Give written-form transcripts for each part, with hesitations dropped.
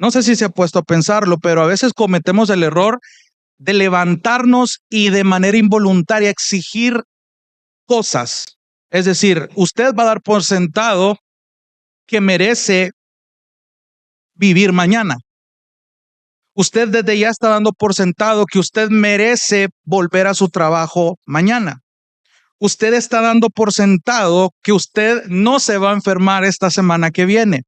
No sé si se ha puesto a pensarlo, pero a veces cometemos el error de levantarnos y de manera involuntaria exigir cosas. Es decir, usted va a dar por sentado que merece vivir mañana. Usted desde ya está dando por sentado que usted merece volver a su trabajo mañana. Usted está dando por sentado que usted no se va a enfermar esta semana que viene.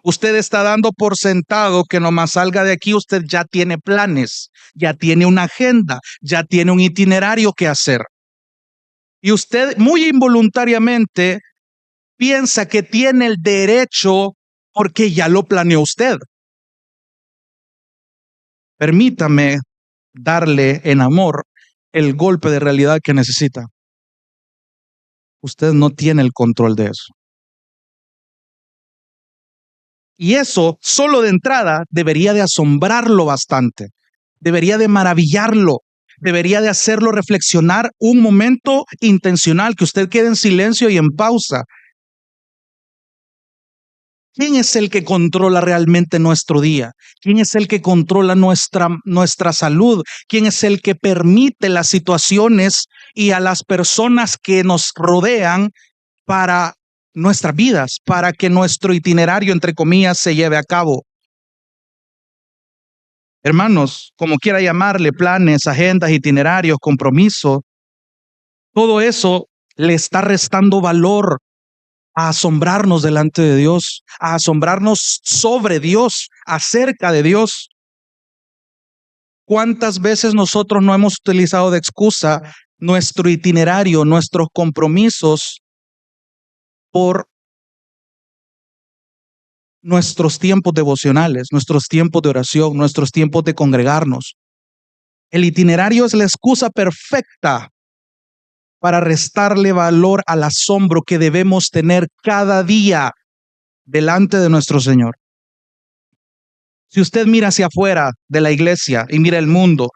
Usted está dando por sentado que nomás salga de aquí, usted ya tiene planes, ya tiene una agenda, ya tiene un itinerario que hacer. Y usted muy involuntariamente piensa que tiene el derecho porque ya lo planeó usted. Permítame darle en amor el golpe de realidad que necesita. Usted no tiene el control de eso. Y eso, solo de entrada, debería de asombrarlo bastante. Debería de maravillarlo. Debería de hacerlo reflexionar un momento intencional, que usted quede en silencio y en pausa. ¿Quién es el que controla realmente nuestro día? ¿Quién es el que controla nuestra salud? ¿Quién es el que permite las situaciones y a las personas que nos rodean para nuestras vidas, para que nuestro itinerario, entre comillas, se lleve a cabo? Hermanos, como quiera llamarle, planes, agendas, itinerarios, compromiso, todo eso le está restando valor a asombrarnos delante de Dios, a asombrarnos sobre Dios, acerca de Dios. ¿Cuántas veces nosotros no hemos utilizado de excusa nuestro itinerario, nuestros compromisos por nuestros tiempos devocionales, nuestros tiempos de oración, nuestros tiempos de congregarnos? El itinerario es la excusa perfecta para restarle valor al asombro que debemos tener cada día delante de nuestro Señor. Si usted mira hacia afuera de la iglesia y mira el mundo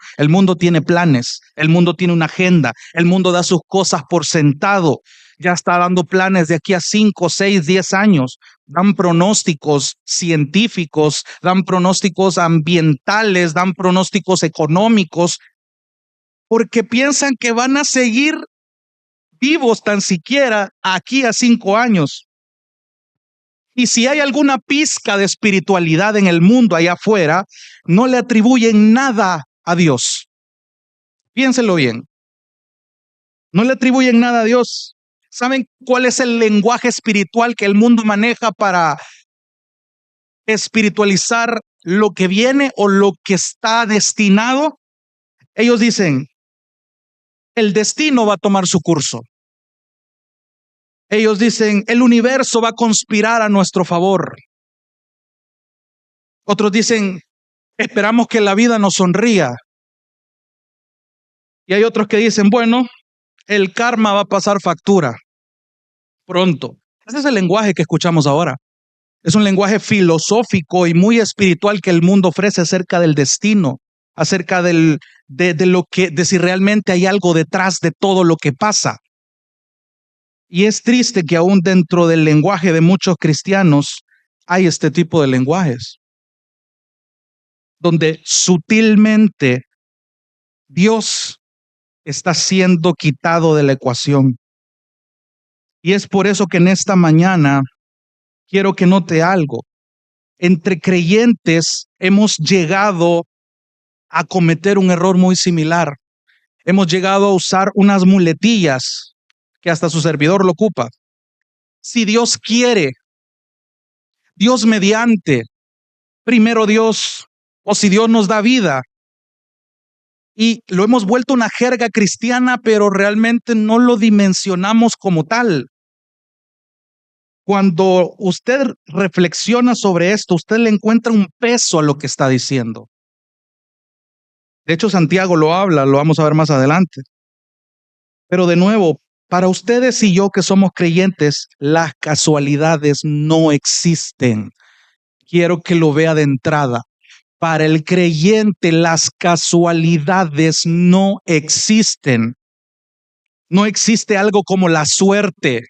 tiene planes, el mundo tiene una agenda, el mundo da sus cosas por sentado, ya está dando planes de aquí a 5, 6, 10 años, dan pronósticos científicos, dan pronósticos ambientales, dan pronósticos económicos, porque piensan que van a seguir vivos tan siquiera aquí a 5 años. Y si hay alguna pizca de espiritualidad en el mundo allá afuera, no le atribuyen nada a Dios. Piénselo bien. No le atribuyen nada a Dios. ¿Saben cuál es el lenguaje espiritual que el mundo maneja para espiritualizar lo que viene o lo que está destinado? Ellos dicen, el destino va a tomar su curso. Ellos dicen, el universo va a conspirar a nuestro favor. Otros dicen, esperamos que la vida nos sonría. Y hay otros que dicen, bueno, el karma va a pasar factura pronto. Ese es el lenguaje que escuchamos ahora. Es un lenguaje filosófico y muy espiritual que el mundo ofrece acerca del destino, acerca de si realmente hay algo detrás de todo lo que pasa. Y es triste que aún dentro del lenguaje de muchos cristianos hay este tipo de lenguajes, donde sutilmente Dios está siendo quitado de la ecuación. Y es por eso que en esta mañana quiero que note algo. Entre creyentes hemos llegado a cometer un error muy similar. Hemos llegado a usar unas muletillas que hasta su servidor lo ocupa. Si Dios quiere, Dios mediante, primero Dios, o si Dios nos da vida. Y lo hemos vuelto una jerga cristiana, pero realmente no lo dimensionamos como tal. Cuando usted reflexiona sobre esto, usted le encuentra un peso a lo que está diciendo. De hecho, Santiago lo habla, lo vamos a ver más adelante. Pero de nuevo, para ustedes y yo que somos creyentes, las casualidades no existen. Quiero que lo vea de entrada. Para el creyente, las casualidades no existen. No existe algo como la suerte.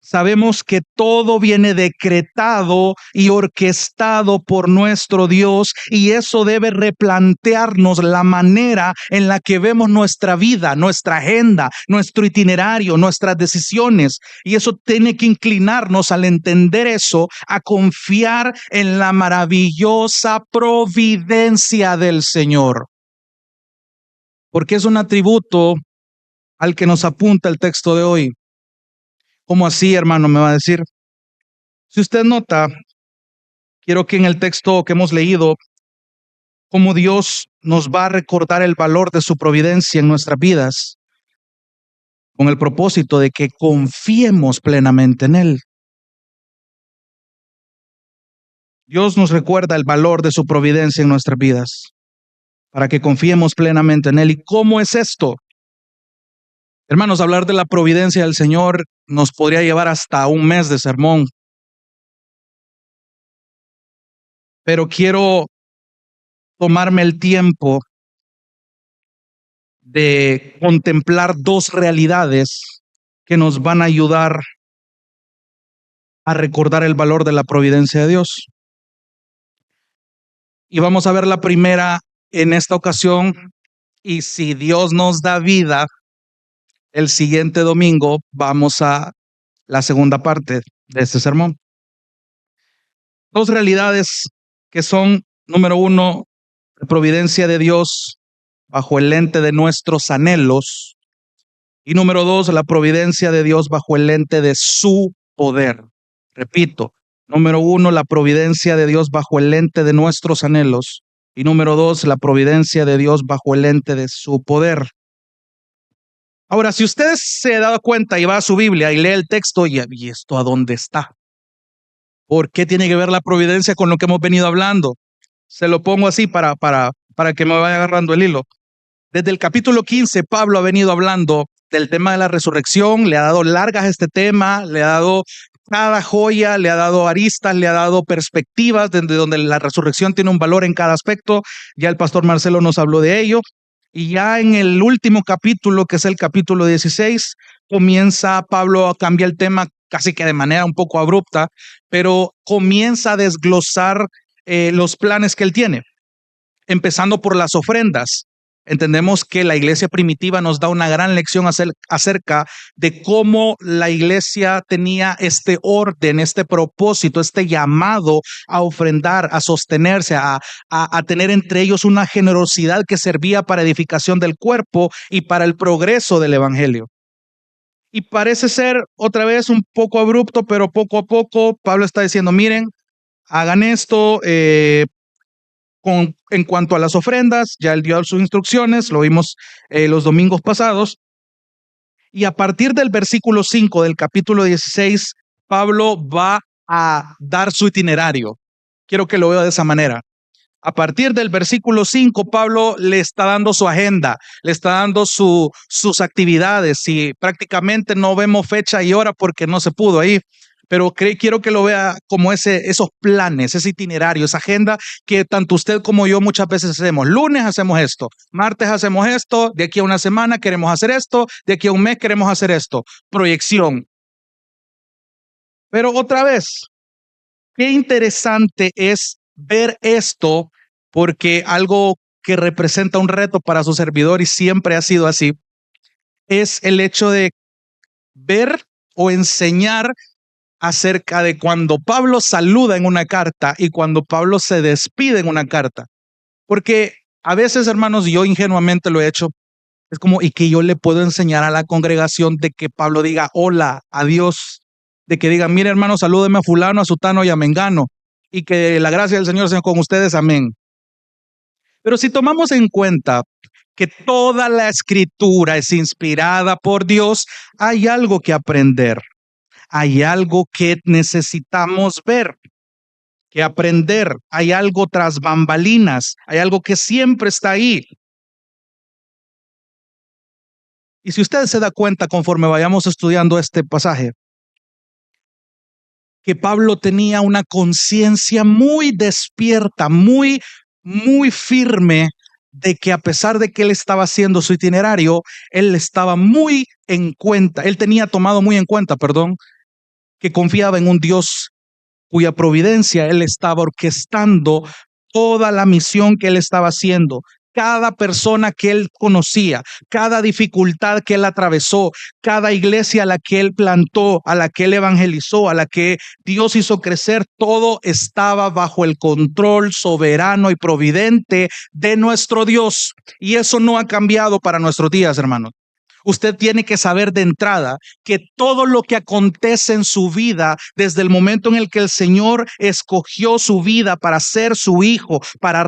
Sabemos que todo viene decretado y orquestado por nuestro Dios, y eso debe replantearnos la manera en la que vemos nuestra vida, nuestra agenda, nuestro itinerario, nuestras decisiones. Y eso tiene que inclinarnos, al entender eso, a confiar en la maravillosa providencia del Señor, porque es un atributo al que nos apunta el texto de hoy. ¿Cómo así, hermano? Me va a decir. Si usted nota, quiero que en el texto que hemos leído, cómo Dios nos va a recordar el valor de su providencia en nuestras vidas, con el propósito de que confiemos plenamente en Él. Dios nos recuerda el valor de su providencia en nuestras vidas, para que confiemos plenamente en Él. ¿Y cómo es esto? Hermanos, hablar de la providencia del Señor nos podría llevar hasta un mes de sermón, pero quiero tomarme el tiempo de contemplar dos realidades que nos van a ayudar a recordar el valor de la providencia de Dios. Y vamos a ver la primera en esta ocasión, y si Dios nos da vida, el siguiente domingo vamos a la segunda parte de este sermón. Dos realidades que son, número uno, la providencia de Dios bajo el lente de nuestros anhelos, y número dos, la providencia de Dios bajo el lente de su poder. Repito, número uno, la providencia de Dios bajo el lente de nuestros anhelos, y número dos, la providencia de Dios bajo el lente de su poder. Ahora, si usted se da cuenta y va a su Biblia y lee el texto, ¿y esto a dónde está? ¿Por qué tiene que ver la providencia con lo que hemos venido hablando? Se lo pongo así para que me vaya agarrando el hilo. Desde el capítulo 15, Pablo ha venido hablando del tema de la resurrección, le ha dado largas a este tema, le ha dado cada joya, le ha dado aristas, le ha dado perspectivas desde donde la resurrección tiene un valor en cada aspecto. Ya el pastor Marcelo nos habló de ello. Y ya en el último capítulo, que es el capítulo 16, comienza Pablo a cambiar el tema casi que de manera un poco abrupta, pero comienza a desglosar los planes que él tiene, empezando por las ofrendas. Entendemos que la iglesia primitiva nos da una gran lección acerca de cómo la iglesia tenía este orden, este propósito, este llamado a ofrendar, a sostenerse, a tener entre ellos una generosidad que servía para edificación del cuerpo y para el progreso del evangelio. Y parece ser otra vez un poco abrupto, pero poco a poco Pablo está diciendo, miren, hagan esto, en cuanto a las ofrendas, ya él dio sus instrucciones, lo vimos los domingos pasados, y a partir del versículo 5 del capítulo 16, Pablo va a dar su itinerario. Quiero que lo vea de esa manera. A partir del versículo 5, Pablo le está dando su agenda, le está dando sus actividades, y prácticamente no vemos fecha y hora porque no se pudo ahí. Pero quiero que lo vea como esos planes, ese itinerario, esa agenda que tanto usted como yo muchas veces hacemos. Lunes hacemos esto, martes hacemos esto, de aquí a una semana queremos hacer esto, de aquí a un mes queremos hacer esto. Proyección. Pero otra vez, qué interesante es ver esto, porque algo que representa un reto para su servidor, y siempre ha sido así, es el hecho de ver o enseñar acerca de cuando Pablo saluda en una carta y cuando Pablo se despide en una carta. Porque a veces, hermanos, yo ingenuamente lo he hecho, es como, y que yo le puedo enseñar a la congregación de que Pablo diga hola, adiós, de que diga, mire hermano, salúdeme a fulano, a sutano y a mengano, y que la gracia del Señor sea con ustedes, amén. Pero si tomamos en cuenta que toda la escritura es inspirada por Dios, hay algo que aprender. Hay algo que necesitamos ver, que aprender. Hay algo tras bambalinas, hay algo que siempre está ahí. Y si usted se da cuenta conforme vayamos estudiando este pasaje, que Pablo tenía una conciencia muy despierta, muy firme, de que a pesar de que él estaba haciendo su itinerario, él estaba muy en cuenta, él tenía tomado muy en cuenta, perdón, que confiaba en un Dios cuya providencia Él estaba orquestando toda la misión que Él estaba haciendo. Cada persona que Él conocía, cada dificultad que Él atravesó, cada iglesia a la que Él plantó, a la que Él evangelizó, a la que Dios hizo crecer, todo estaba bajo el control soberano y providente de nuestro Dios. Y eso no ha cambiado para nuestros días, hermanos. Usted tiene que saber de entrada que todo lo que acontece en su vida, desde el momento en el que el Señor escogió su vida para ser su hijo, para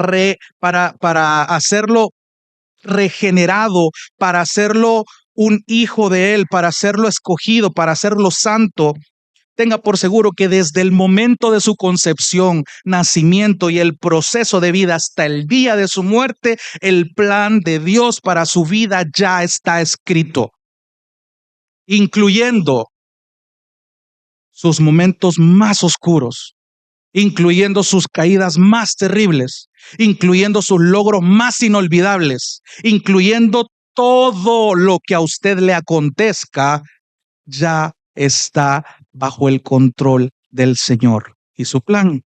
hacerlo regenerado, para hacerlo un hijo de Él, para hacerlo escogido, para hacerlo santo, tenga por seguro que desde el momento de su concepción, nacimiento y el proceso de vida hasta el día de su muerte, el plan de Dios para su vida ya está escrito, incluyendo sus momentos más oscuros, incluyendo sus caídas más terribles, incluyendo sus logros más inolvidables, incluyendo todo lo que a usted le acontezca, ya está bajo el control del Señor y su plan.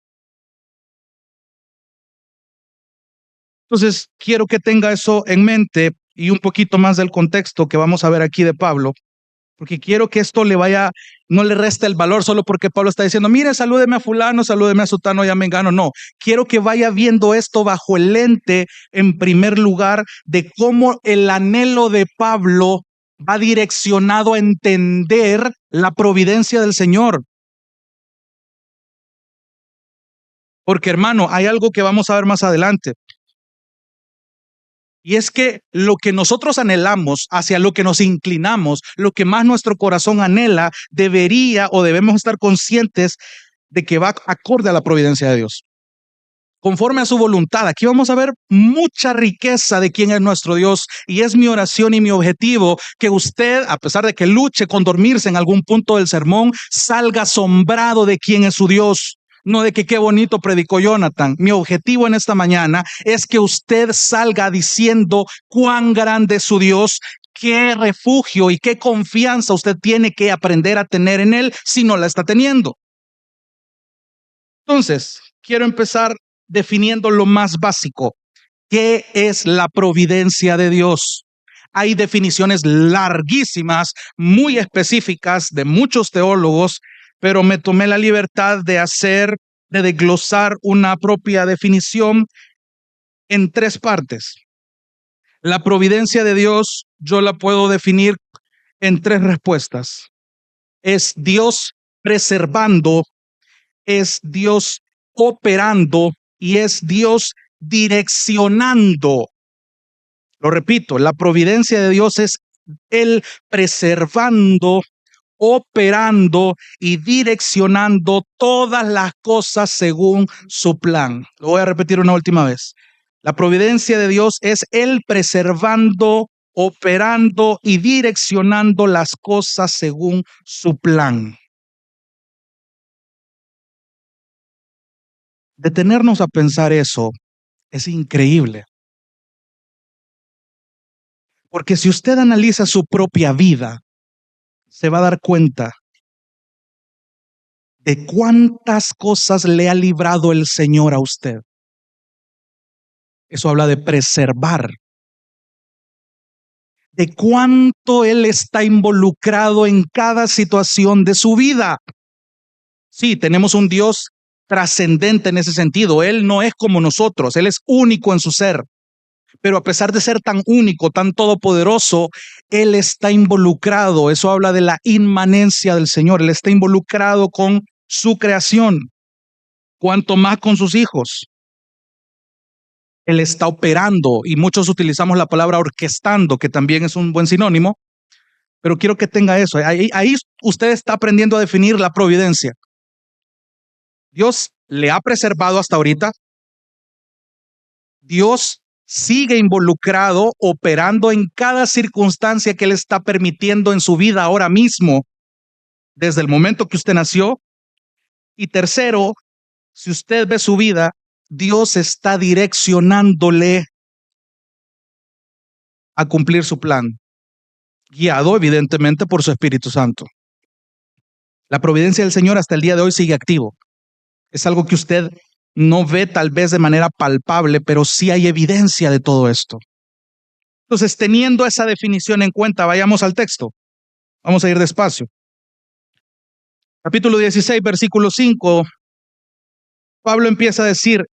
Entonces, quiero que tenga eso en mente y un poquito más del contexto que vamos a ver aquí de Pablo, porque quiero que esto no le reste el valor solo porque Pablo está diciendo, mire, salúdeme a fulano, salúdeme a sutano y a mengano. No, quiero que vaya viendo esto bajo el lente, en primer lugar, de cómo el anhelo de Pablo va direccionado a entender la providencia del Señor. Porque, hermano, hay algo que vamos a ver más adelante. Y es que lo que nosotros anhelamos, hacia lo que nos inclinamos, lo que más nuestro corazón anhela, debería o debemos estar conscientes de que va acorde a la providencia de Dios, conforme a su voluntad. Aquí vamos a ver mucha riqueza de quién es nuestro Dios, y es mi oración y mi objetivo que usted, a pesar de que luche con dormirse en algún punto del sermón, salga asombrado de quién es su Dios. No de que qué bonito predicó Jonathan. Mi objetivo en esta mañana es que usted salga diciendo cuán grande es su Dios, qué refugio y qué confianza usted tiene que aprender a tener en Él si no la está teniendo. Entonces, quiero empezar definiendo lo más básico. ¿Qué es la providencia de Dios? Hay definiciones larguísimas, muy específicas de muchos teólogos, pero me tomé la libertad de desglosar una propia definición en 3 partes. La providencia de Dios yo la puedo definir en 3 respuestas. Es Dios preservando, es Dios operando y es Dios direccionando. Lo repito, la providencia de Dios es Él preservando, operando y direccionando todas las cosas según su plan. Lo voy a repetir una última vez. La providencia de Dios es Él preservando, operando y direccionando las cosas según su plan. Detenernos a pensar eso es increíble. Porque si usted analiza su propia vida, se va a dar cuenta de cuántas cosas le ha librado el Señor a usted. Eso habla de preservar, de cuánto Él está involucrado en cada situación de su vida. Sí, tenemos un Dios trascendente en ese sentido. Él no es como nosotros, Él es único en su ser. Pero a pesar de ser tan único, tan todopoderoso, Él está involucrado. Eso habla de la inmanencia del Señor. Él está involucrado con su creación, cuanto más con sus hijos. Él está operando, y muchos utilizamos la palabra orquestando, que también es un buen sinónimo, pero quiero que tenga eso. Ahí usted está aprendiendo a definir la providencia. Dios le ha preservado hasta ahorita. Dios sigue involucrado, operando en cada circunstancia que Él está permitiendo en su vida ahora mismo, desde el momento que usted nació. Y tercero, si usted ve su vida, Dios está direccionándole a cumplir su plan, guiado evidentemente por su Espíritu Santo. La providencia del Señor hasta el día de hoy sigue activo. Es algo que usted no ve tal vez de manera palpable, pero sí hay evidencia de todo esto. Entonces, teniendo esa definición en cuenta, vayamos al texto. Vamos a ir despacio. Capítulo 16, versículo 5. Pablo empieza a decir: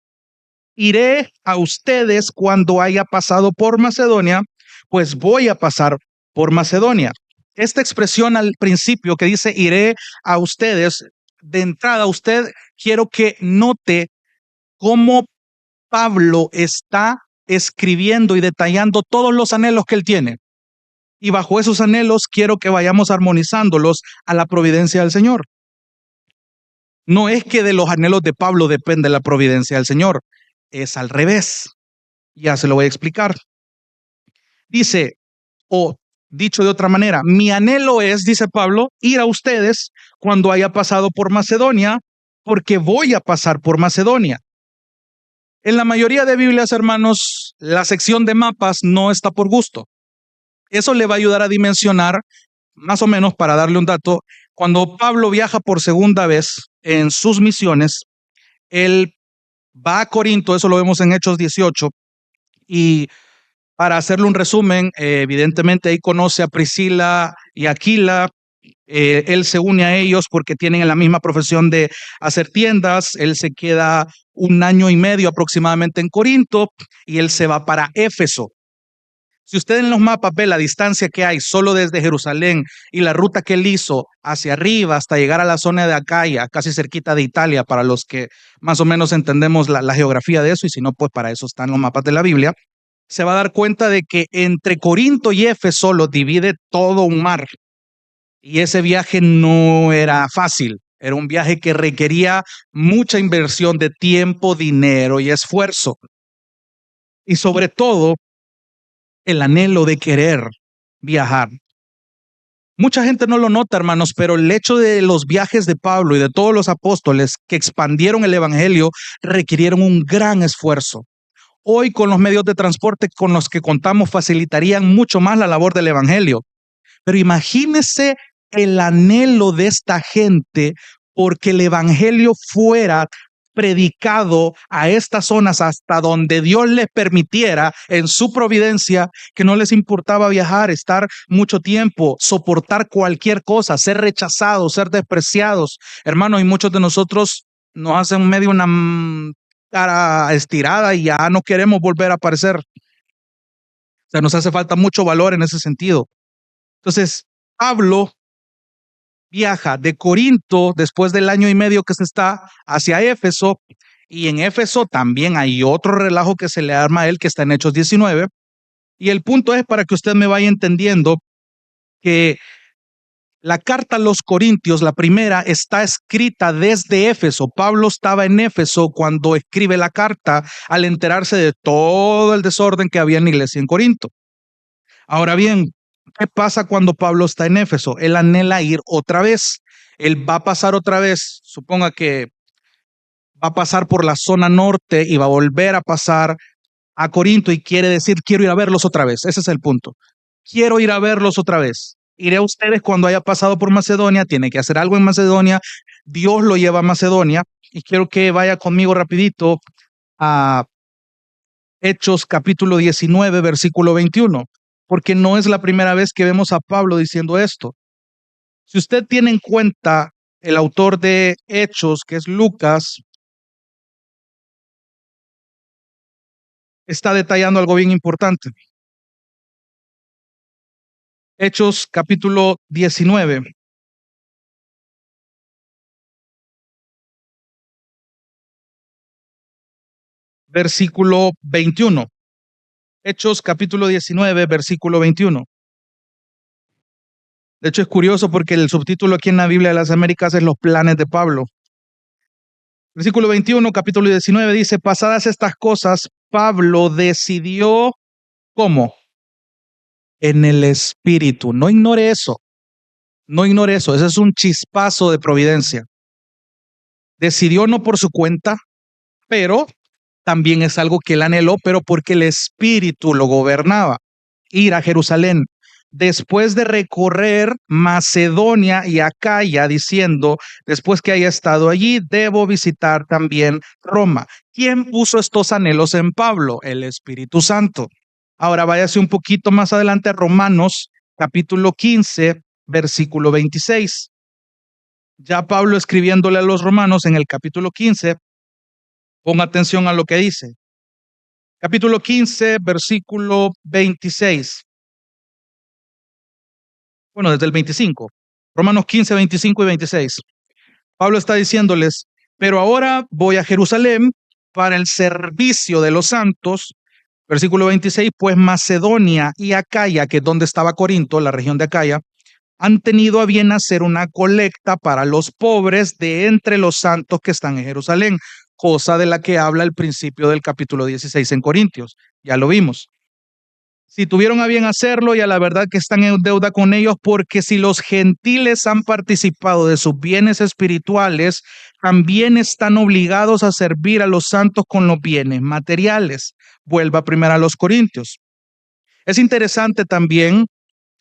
iré a ustedes cuando haya pasado por Macedonia, pues voy a pasar por Macedonia. Esta expresión al principio que dice iré a ustedes, de entrada usted quiero que note cómo Pablo está escribiendo y detallando todos los anhelos que él tiene. Y bajo esos anhelos quiero que vayamos armonizándolos a la providencia del Señor. No es que de los anhelos de Pablo depende la providencia del Señor, es al revés. Ya se lo voy a explicar. Dice, o dicho de otra manera, mi anhelo es, dice Pablo, ir a ustedes cuando haya pasado por Macedonia, porque voy a pasar por Macedonia. En la mayoría de Biblias, hermanos, la sección de mapas no está por gusto. Eso le va a ayudar a dimensionar, más o menos para darle un dato, cuando Pablo viaja por segunda vez en sus misiones, él va a Corinto, eso lo vemos en Hechos 18, y para hacerle un resumen, evidentemente ahí conoce a Priscila y Aquila. Él se une a ellos porque tienen la misma profesión de hacer tiendas. Él se queda un año y medio aproximadamente en Corinto y él se va para Éfeso. Si usted en los mapas ve la distancia que hay solo desde Jerusalén y la ruta que él hizo hacia arriba hasta llegar a la zona de Acaya, casi cerquita de Italia, para los que más o menos entendemos la geografía de eso, y si no, pues para eso están los mapas de la Biblia, se va a dar cuenta de que entre Corinto y Éfeso lo divide todo un mar. Y ese viaje no era fácil, era un viaje que requería mucha inversión de tiempo, dinero y esfuerzo. Y sobre todo, el anhelo de querer viajar. Mucha gente no lo nota, hermanos, pero el hecho de los viajes de Pablo y de todos los apóstoles que expandieron el evangelio requirieron un gran esfuerzo. Hoy, con los medios de transporte con los que contamos, facilitarían mucho más la labor del evangelio. Pero imagínese el anhelo de esta gente porque el evangelio fuera predicado a estas zonas hasta donde Dios les permitiera en su providencia, que no les importaba viajar, estar mucho tiempo, soportar cualquier cosa, ser rechazados, ser despreciados. Hermanos, y muchos de nosotros nos hacen medio una cara estirada y ya no queremos volver a aparecer. O sea, nos hace falta mucho valor en ese sentido. Entonces, Pablo viaja de Corinto después del año y medio que se está hacia Éfeso, y en Éfeso también hay otro relajo que se le arma a él que está en Hechos 19, y el punto es para que usted me vaya entendiendo que la carta a los Corintios, la primera, está escrita desde Éfeso. Pablo estaba en Éfeso cuando escribe la carta al enterarse de todo el desorden que había en la iglesia en Corinto. Ahora bien, ¿qué pasa cuando Pablo está en Éfeso? Él anhela ir otra vez. Él va a pasar otra vez, suponga que va a pasar por la zona norte y va a volver a pasar a Corinto y quiere decir, quiero ir a verlos otra vez. Ese es el punto. Quiero ir a verlos otra vez. Iré a ustedes cuando haya pasado por Macedonia, tiene que hacer algo en Macedonia. Dios lo lleva a Macedonia y quiero que vaya conmigo rapidito a Hechos capítulo 19, versículo 21. Porque no es la primera vez que vemos a Pablo diciendo esto. Si usted tiene en cuenta el autor de Hechos, que es Lucas, está detallando algo bien importante. Hechos capítulo 19. Versículo 21. Hechos capítulo 19, versículo 21. De hecho, es curioso porque el subtítulo aquí en la Biblia de las Américas es Los planes de Pablo. Versículo 21, capítulo 19 dice, pasadas estas cosas, Pablo decidió, ¿cómo? En el Espíritu. No ignore eso. No ignore eso. Ese es un chispazo de providencia. Decidió no por su cuenta, pero también es algo que él anheló, pero porque el Espíritu lo gobernaba. Ir a Jerusalén. después de recorrer Macedonia y Acaya, diciendo, después que haya estado allí, debo visitar también Roma. ¿Quién puso estos anhelos en Pablo? El Espíritu Santo. Ahora váyase un poquito más adelante a Romanos, capítulo 15, versículo 26. Ya Pablo escribiéndole a los romanos en el capítulo 15, ponga atención a lo que dice. Capítulo 15, versículo 26. Bueno, desde el 25. Romanos 15, 25 y 26. Pablo está diciéndoles, pero ahora voy a Jerusalén para el servicio de los santos. Versículo 26, pues Macedonia y Acaya, que es donde estaba Corinto, la región de Acaya, han tenido a bien hacer una colecta para los pobres de entre los santos que están en Jerusalén, cosa de la que habla el principio del capítulo 16 en Corintios. Ya lo vimos. Si tuvieron a bien hacerlo, y a la verdad que están en deuda con ellos, porque si los gentiles han participado de sus bienes espirituales, también están obligados a servir a los santos con los bienes materiales. Vuelva primero a los Corintios. Es interesante también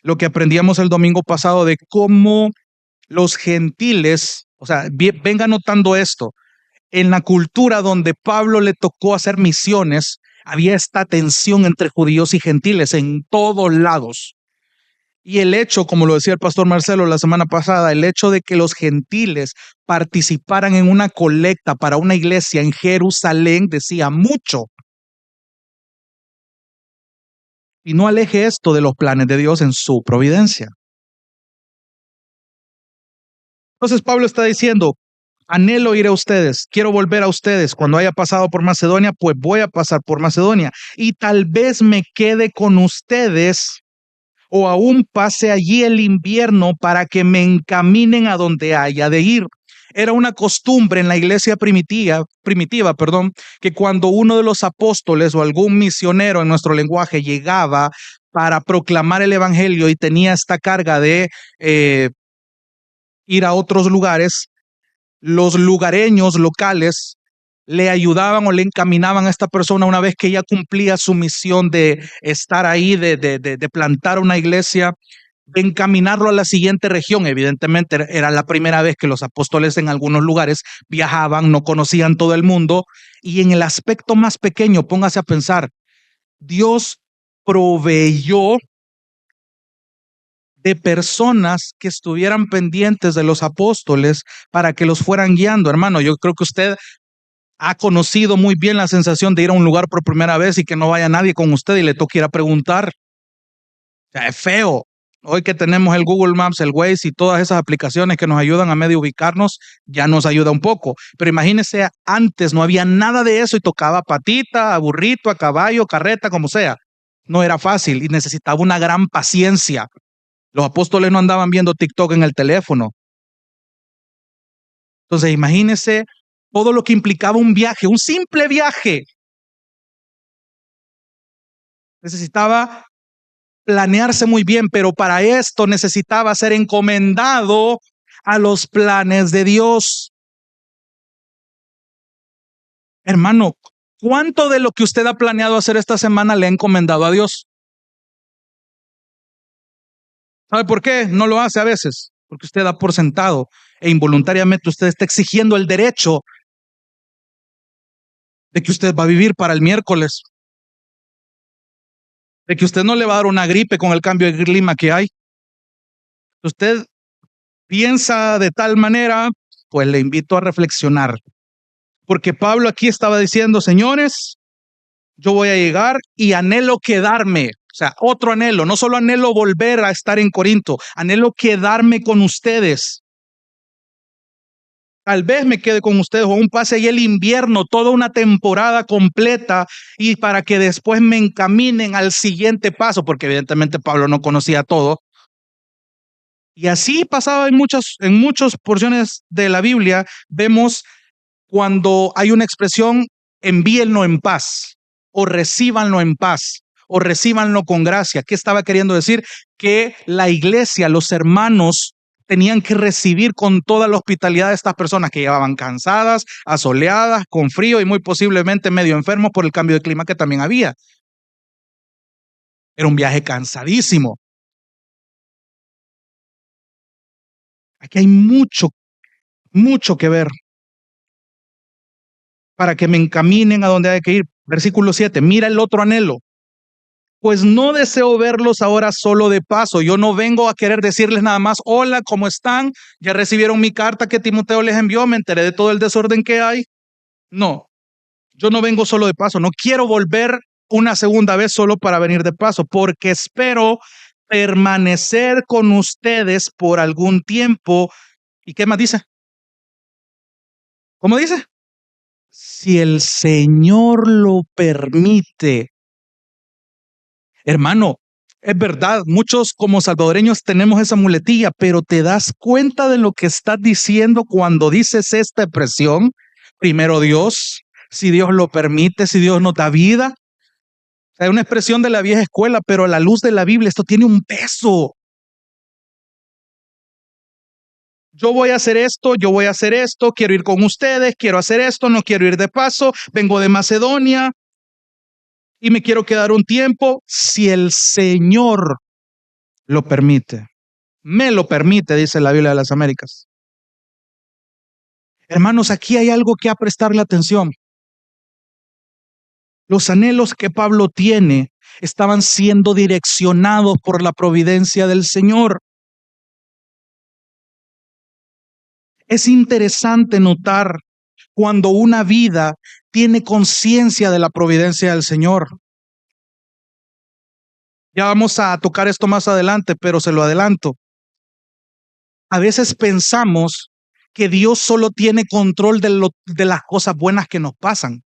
lo que aprendíamos el domingo pasado de cómo los gentiles, o sea, venga notando esto, en la cultura donde Pablo le tocó hacer misiones, había esta tensión entre judíos y gentiles en todos lados. Y el hecho, como lo decía el pastor Marcelo la semana pasada, el hecho de que los gentiles participaran en una colecta para una iglesia en Jerusalén decía mucho. Y no aleje esto de los planes de Dios en su providencia. Entonces Pablo está diciendo, anhelo ir a ustedes, quiero volver a ustedes. Cuando haya pasado por Macedonia, pues voy a pasar por Macedonia. Y tal vez me quede con ustedes o aún pase allí el invierno para que me encaminen a donde haya de ir. Era una costumbre en la iglesia primitiva, que cuando uno de los apóstoles o algún misionero en nuestro lenguaje llegaba para proclamar el evangelio y tenía esta carga de ir a otros lugares, los lugareños locales le ayudaban o le encaminaban a esta persona una vez que ella cumplía su misión de estar ahí, de plantar una iglesia, de encaminarlo a la siguiente región. Evidentemente era la primera vez que los apóstoles en algunos lugares viajaban, no conocían todo el mundo, y en el aspecto más pequeño, póngase a pensar, Dios proveyó de personas que estuvieran pendientes de los apóstoles para que los fueran guiando. Hermano, yo creo que usted ha conocido muy bien la sensación de ir a un lugar por primera vez y que no vaya nadie con usted y le toque ir a preguntar. O sea, es feo. Hoy que tenemos el Google Maps, el Waze y todas esas aplicaciones que nos ayudan a medio ubicarnos, ya nos ayuda un poco. Pero imagínese, antes no había nada de eso y tocaba patita, a burrito, a caballo, carreta, como sea. No era fácil y necesitaba una gran paciencia. Los apóstoles no andaban viendo TikTok en el teléfono. Entonces, imagínese todo lo que implicaba un viaje, un simple viaje. Necesitaba planearse muy bien, pero para esto necesitaba ser encomendado a los planes de Dios. Hermano, ¿cuánto de lo que usted ha planeado hacer esta semana le ha encomendado a Dios? ¿Sabe por qué? No lo hace a veces, porque usted da por sentado e involuntariamente usted está exigiendo el derecho de que usted va a vivir para el miércoles, de que usted no le va a dar una gripe con el cambio de clima que hay. Usted piensa de tal manera, pues le invito a reflexionar, porque Pablo aquí estaba diciendo, señores, yo voy a llegar y anhelo quedarme. O sea, otro anhelo, no solo anhelo volver a estar en Corinto, anhelo quedarme con ustedes. Tal vez me quede con ustedes o aún pase ahí el invierno, toda una temporada completa y para que después me encaminen al siguiente paso, porque evidentemente Pablo no conocía todo. Y así pasaba en muchas porciones de la Biblia. Vemos cuando hay una expresión, envíenlo en paz o recíbanlo en paz o recíbanlo con gracia. ¿Qué estaba queriendo decir? Que la iglesia, los hermanos, tenían que recibir con toda la hospitalidad de estas personas que llevaban cansadas, asoleadas, con frío y muy posiblemente medio enfermos por el cambio de clima que también había. Era un viaje cansadísimo. Aquí hay mucho, mucho que ver para que me encaminen a donde hay que ir. Versículo 7, mira el otro anhelo. Pues no deseo verlos ahora solo de paso. Yo no vengo a querer decirles nada más, hola, ¿cómo están? Ya recibieron mi carta que Timoteo les envió, me enteré de todo el desorden que hay. No, yo no vengo solo de paso, no quiero volver una segunda vez solo para venir de paso, porque espero permanecer con ustedes por algún tiempo. ¿Y qué más dice? ¿Cómo dice? Si el Señor lo permite. Hermano, es verdad, muchos como salvadoreños tenemos esa muletilla, pero ¿te das cuenta de lo que estás diciendo cuando dices esta expresión? Primero Dios, si Dios lo permite, si Dios nos da vida. Es una expresión de la vieja escuela, pero a la luz de la Biblia esto tiene un peso. Yo voy a hacer esto, yo voy a hacer esto, quiero ir con ustedes, quiero hacer esto, no quiero ir de paso, vengo de Macedonia y me quiero quedar un tiempo, si el Señor lo permite. Me lo permite, dice la Biblia de las Américas. Hermanos, aquí hay algo que a prestarle atención. Los anhelos que Pablo tiene estaban siendo direccionados por la providencia del Señor. Es interesante notar cuando una vida tiene conciencia de la providencia del Señor. Ya vamos a tocar esto más adelante, pero se lo adelanto. A veces pensamos que Dios solo tiene control de las cosas buenas que nos pasan.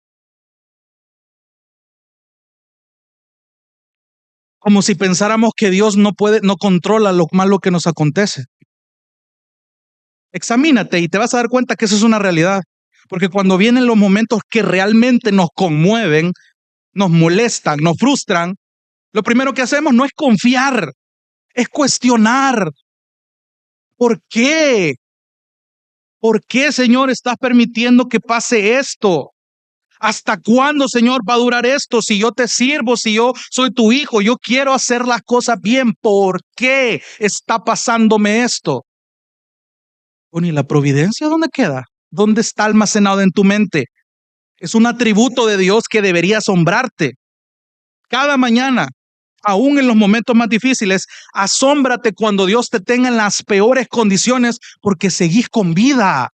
Como si pensáramos que Dios no controla lo malo que nos acontece. Examínate y te vas a dar cuenta que eso es una realidad. Porque cuando vienen los momentos que realmente nos conmueven, nos molestan, nos frustran, lo primero que hacemos no es confiar, es cuestionar. ¿Por qué? ¿Por qué, Señor, estás permitiendo que pase esto? ¿Hasta cuándo, Señor, va a durar esto? Si yo te sirvo, si yo soy tu hijo, yo quiero hacer las cosas bien. ¿Por qué está pasándome esto? Bueno, ¿y la providencia dónde queda? ¿Dónde está almacenado en tu mente? Es un atributo de Dios que debería asombrarte. Cada mañana, aún en los momentos más difíciles, asómbrate cuando Dios te tenga en las peores condiciones porque seguís con vida.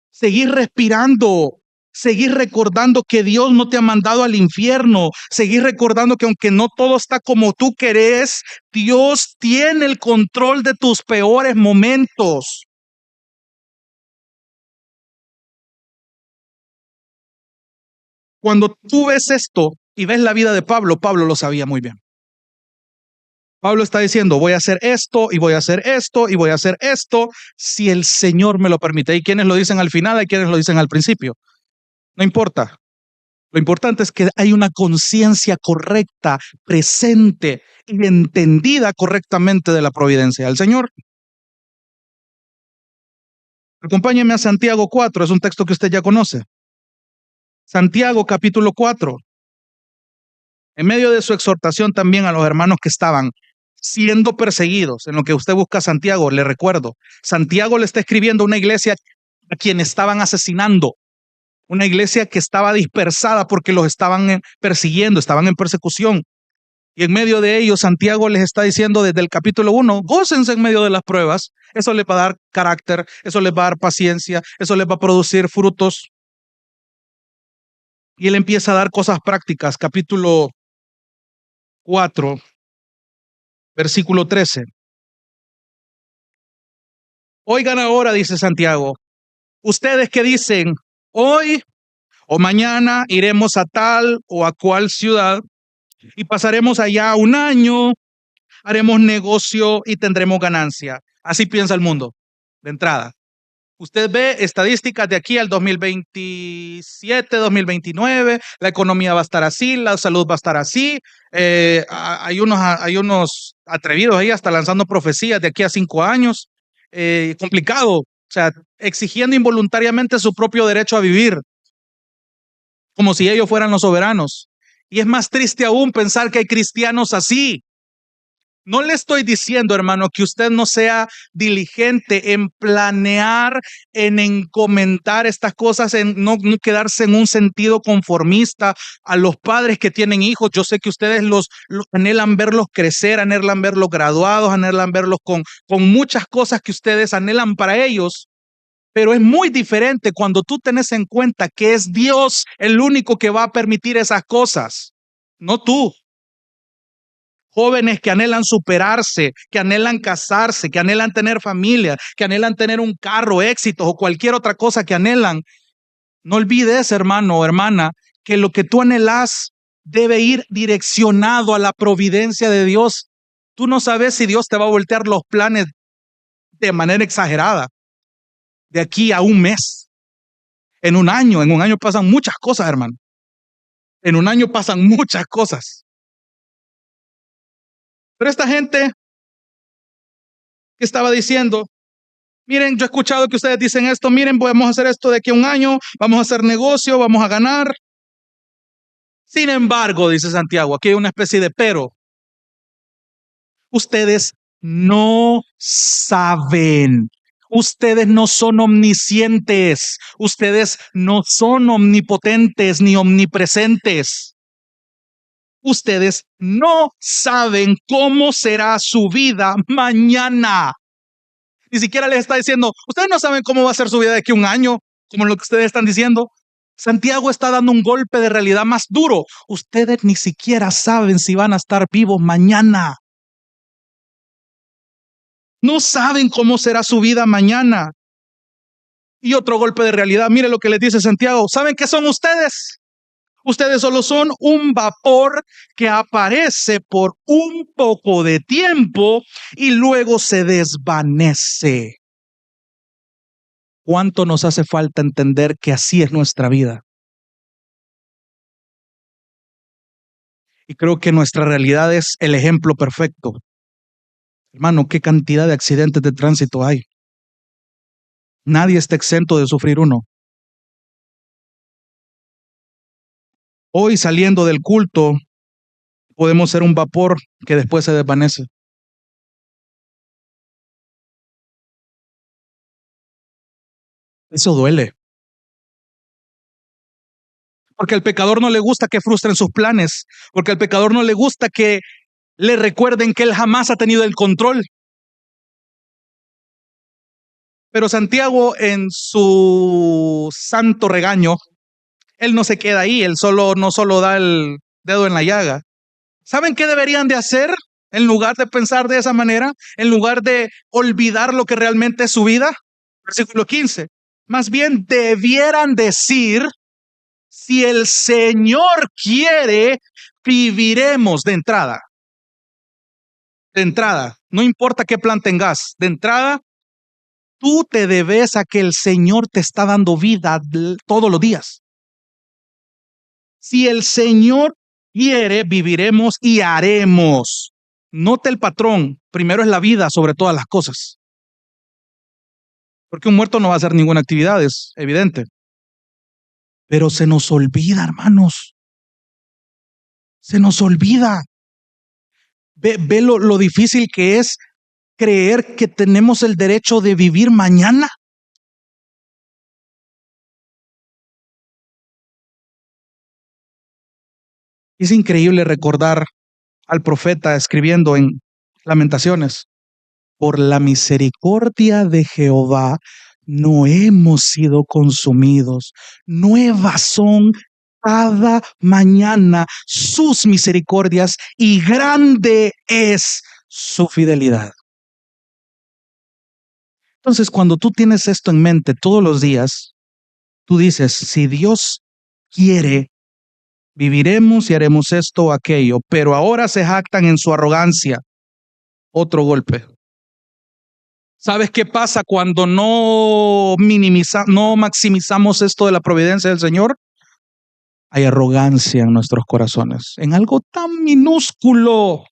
Seguís respirando. Seguís recordando que Dios no te ha mandado al infierno. Seguís recordando que aunque no todo está como tú querés, Dios tiene el control de tus peores momentos. Cuando tú ves esto y ves la vida de Pablo, Pablo lo sabía muy bien. Pablo está diciendo, voy a hacer esto y voy a hacer esto y voy a hacer esto si el Señor me lo permite. Hay quienes lo dicen al final, hay quienes lo dicen al principio. No importa. Lo importante es que hay una conciencia correcta, presente y entendida correctamente de la providencia del Señor. Acompáñeme a Santiago 4, es un texto que usted ya conoce. Santiago capítulo 4. En medio de su exhortación también a los hermanos que estaban siendo perseguidos, en lo que usted busca Santiago, le recuerdo, Santiago le está escribiendo a una iglesia a quien estaban asesinando, una iglesia que estaba dispersada porque los estaban persiguiendo, estaban en persecución. Y en medio de ellos, Santiago les está diciendo desde el capítulo 1, gócense en medio de las pruebas, eso les va a dar carácter, eso les va a dar paciencia, eso les va a producir frutos. Y él empieza a dar cosas prácticas, capítulo 4, versículo 13. Oigan ahora, dice Santiago, ustedes que dicen, hoy o mañana iremos a tal o a cual ciudad y pasaremos allá un año, haremos negocio y tendremos ganancia. Así piensa el mundo, de entrada. Usted ve estadísticas de aquí al 2027, 2029, la economía va a estar así, la salud va a estar así. Hay unos atrevidos ahí hasta lanzando profecías de aquí a 5 años. Complicado, o sea, exigiendo involuntariamente su propio derecho a vivir, como si ellos fueran los soberanos. Y es más triste aún pensar que hay cristianos así, No le estoy diciendo, hermano, que usted no sea diligente en planear, en comentar estas cosas, en no quedarse en un sentido conformista. A los padres que tienen hijos, yo sé que ustedes los anhelan verlos crecer, anhelan verlos graduados, anhelan verlos con muchas cosas que ustedes anhelan para ellos. Pero es muy diferente cuando tú tenés en cuenta que es Dios el único que va a permitir esas cosas, no tú. Jóvenes que anhelan superarse, que anhelan casarse, que anhelan tener familia, que anhelan tener un carro, éxitos o cualquier otra cosa que anhelan. No olvides, hermano o hermana, que lo que tú anhelas debe ir direccionado a la providencia de Dios. Tú no sabes si Dios te va a voltear los planes de manera exagerada de aquí a un mes, en un año pasan muchas cosas, hermano. En un año pasan muchas cosas. Pero esta gente que estaba diciendo, miren, yo he escuchado que ustedes dicen esto, miren, vamos a hacer esto de aquí a un año, vamos a hacer negocio, vamos a ganar. Sin embargo, dice Santiago, aquí hay una especie de pero. Ustedes no saben. Ustedes no son omniscientes. Ustedes no son omnipotentes ni omnipresentes. Ustedes no saben cómo será su vida mañana. Ni siquiera les está diciendo, ustedes no saben cómo va a ser su vida de aquí a un año, como lo que ustedes están diciendo. Santiago está dando un golpe de realidad más duro. Ustedes ni siquiera saben si van a estar vivos mañana. No saben cómo será su vida mañana. Y otro golpe de realidad, mire lo que les dice Santiago. ¿Saben qué son ustedes? Ustedes solo son un vapor que aparece por un poco de tiempo y luego se desvanece. ¿Cuánto nos hace falta entender que así es nuestra vida? Y creo que nuestra realidad es el ejemplo perfecto. Hermano, qué cantidad de accidentes de tránsito hay. Nadie está exento de sufrir uno. Hoy saliendo del culto, podemos ser un vapor que después se desvanece. Eso duele. Porque al pecador no le gusta que frustren sus planes. Porque al pecador no le gusta que le recuerden que él jamás ha tenido el control. Pero Santiago, en su santo regaño, él no se queda ahí, él no solo da el dedo en la llaga. ¿Saben qué deberían de hacer en lugar de pensar de esa manera? En lugar de olvidar lo que realmente es su vida. Versículo 15. Más bien debieran decir, si el Señor quiere, viviremos de entrada. De entrada, no importa qué plan tengas, de entrada, tú te debes a que el Señor te está dando vida todos los días. Si el Señor quiere, viviremos y haremos. Note el patrón. Primero es la vida sobre todas las cosas. Porque un muerto no va a hacer ninguna actividad, es evidente. Pero se nos olvida, hermanos. Se nos olvida. Ve lo difícil que es creer que tenemos el derecho de vivir mañana. Es increíble recordar al profeta escribiendo en Lamentaciones: por la misericordia de Jehová no hemos sido consumidos. Nuevas son cada mañana sus misericordias y grande es su fidelidad. Entonces, cuando tú tienes esto en mente todos los días, tú dices, si Dios quiere, viviremos y haremos esto o aquello, pero ahora se jactan en su arrogancia. Otro golpe. ¿Sabes qué pasa cuando no maximizamos esto de la providencia del Señor? Hay arrogancia en nuestros corazones, en algo tan minúsculo.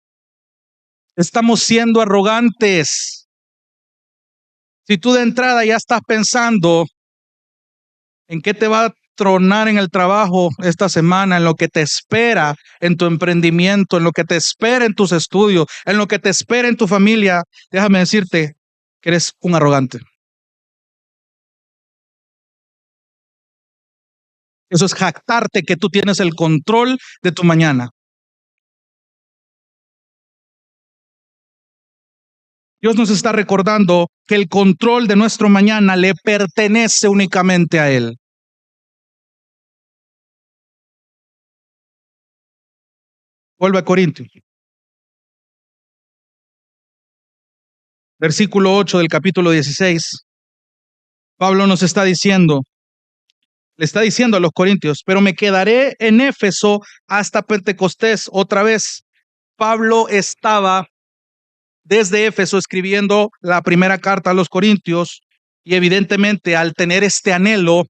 Estamos siendo arrogantes. Si tú de entrada ya estás pensando en qué te va a tronar en el trabajo esta semana, en lo que te espera en tu emprendimiento, en lo que te espera en tus estudios, en lo que te espera en tu familia, déjame decirte que eres un arrogante. Eso es jactarte que tú tienes el control de tu mañana. Dios nos está recordando que el control de nuestro mañana le pertenece únicamente a Él. Vuelve a Corintios, versículo 8 del capítulo 16. Pablo nos está diciendo, le está diciendo a los corintios, pero me quedaré en Éfeso hasta Pentecostés. Otra vez, Pablo estaba desde Éfeso escribiendo la primera carta a los corintios y evidentemente al tener este anhelo,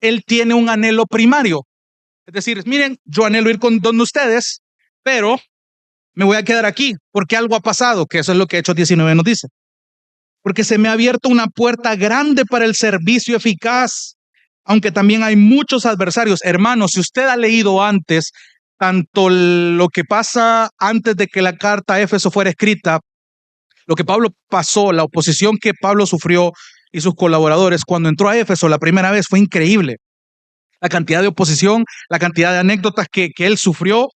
él tiene un anhelo primario. Es decir, miren, yo anhelo ir con donde ustedes, pero me voy a quedar aquí porque algo ha pasado, que eso es lo que Hechos 19 nos dice. Porque se me ha abierto una puerta grande para el servicio eficaz, aunque también hay muchos adversarios. Hermanos, si usted ha leído antes, tanto lo que pasa antes de que la carta a Éfeso fuera escrita, lo que Pablo pasó, la oposición que Pablo sufrió y sus colaboradores cuando entró a Éfeso la primera vez fue increíble. La cantidad de oposición, la cantidad de anécdotas que él sufrió